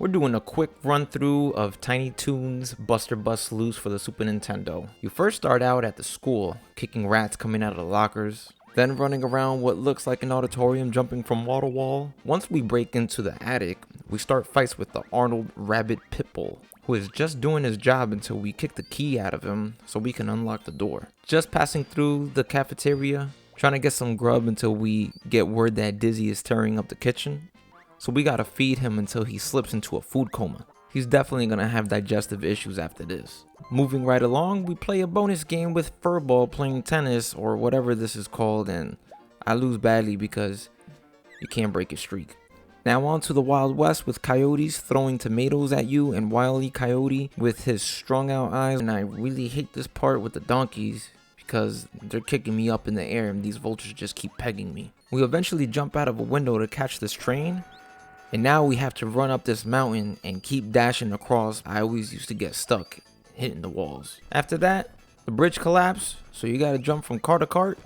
We're doing a quick run through of Tiny Toon's Buster Bust Loose for the Super Nintendo. You first start out at the school, kicking rats coming out of the lockers, then running around what looks like an auditorium jumping from wall to wall. Once we break into the attic, we start fights with the Arnold Rabbit Pitbull, who is just doing his job until we kick the key out of him so we can unlock the door. Just passing through the cafeteria, trying to get some grub until we get word that Dizzy is tearing up the kitchen. So we gotta feed him until he slips into a food coma. He's definitely gonna have digestive issues after this. Moving right along, we play a bonus game with Furball playing tennis or whatever this is called, and I lose badly because you can't break a streak. Now on to the Wild West with coyotes throwing tomatoes at you and Wile E. Coyote with his strung out eyes. And I really hate this part with the donkeys because they're kicking me up in the air and these vultures just keep pegging me. We eventually jump out of a window to catch this train. And now we have to run up this mountain and keep dashing across. I always used to get stuck hitting the walls. After that, the bridge collapsed, so you gotta jump from car to cart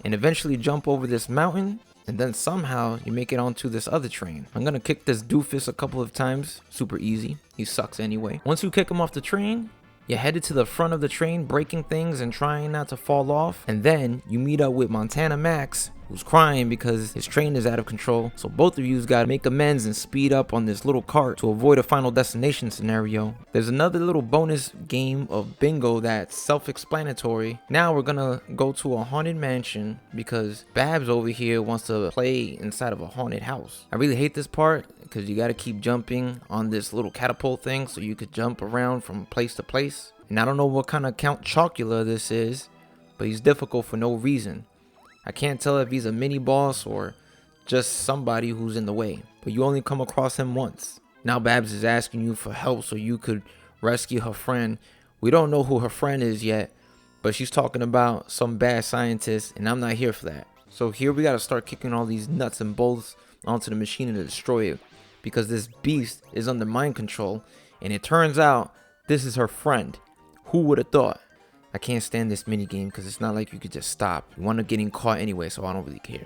and eventually jump over this mountain, and then somehow you make it onto this other train. I'm gonna kick this doofus a couple of times, super easy. He sucks anyway. Once you kick him off the train, you're headed to the front of the train, breaking things and trying not to fall off. And then you meet up with Montana Max, who's crying because his train is out of control. So both of you's gotta make amends and speed up on this little cart to avoid a final destination scenario. There's another little bonus game of bingo that's self-explanatory. Now we're gonna go to a haunted mansion because Babs over here wants to play inside of a haunted house. I really hate this part because you gotta keep jumping on this little catapult thing so you could jump around from place to place. And I don't know what kind of Count Chocula this is, but he's difficult for no reason. I can't tell if he's a mini boss or just somebody who's in the way, but you only come across him once. Now Babs is asking you for help so you could rescue her friend. We don't know who her friend is yet, but she's talking about some bad scientist, and I'm not here for that. So here we gotta start kicking all these nuts and bolts onto the machine to destroy it, because this beast is under mind control, and it turns out this is her friend. Who would have thought? I can't stand this minigame because it's not like you could just stop. You want to getting caught anyway, so I don't really care.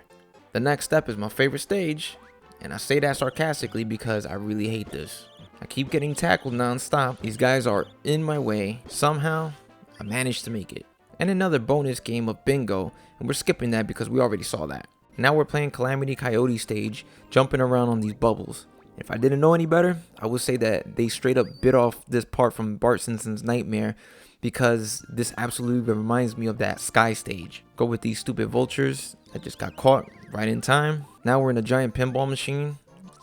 The next step is my favorite stage, and I say that sarcastically because I really hate this. I keep getting tackled non-stop. These guys are in my way. Somehow, I managed to make it. And another bonus game of bingo, and we're skipping that because we already saw that. Now we're playing Calamity Coyote stage, jumping around on these bubbles. If I didn't know any better, I would say that they straight up bit off this part from Bart Simpson's Nightmare, because this absolutely reminds me of that Sky stage. Go with these stupid vultures. I just got caught right in time. Now we're in a giant pinball machine.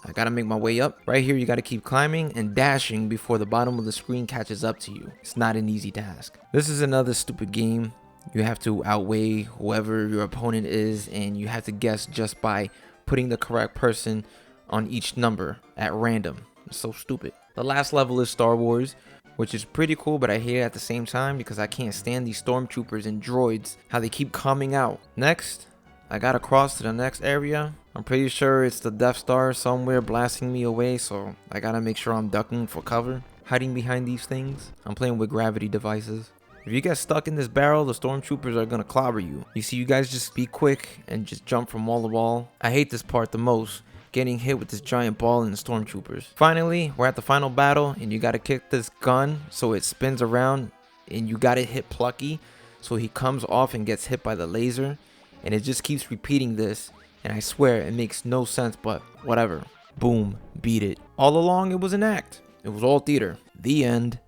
I gotta make my way up. Right here you gotta keep climbing and dashing before the bottom of the screen catches up to you. It's not an easy task. This is another stupid game. You have to outweigh whoever your opponent is, and you have to guess just by putting the correct person on each number at random. It's so stupid. The last level is Star Wars, which is pretty cool, but I hate it at the same time because I can't stand these stormtroopers and droids, how they keep coming out. Next, I gotta cross to the next area. I'm pretty sure it's the Death Star somewhere blasting me away, so I gotta make sure I'm ducking for cover, hiding behind these things. I'm playing with gravity devices. If you get stuck in this barrel, the stormtroopers are gonna clobber you. You see, you guys just be quick and just jump from wall to wall. I hate this part the most, getting hit with this giant ball and the stormtroopers. Finally, we're at the final battle, and you gotta kick this gun so it spins around, and you gotta hit Plucky so he comes off and gets hit by the laser, and it just keeps repeating this, and I swear it makes no sense, but whatever. Boom, beat it. All along it was an act. It was all theater. The end.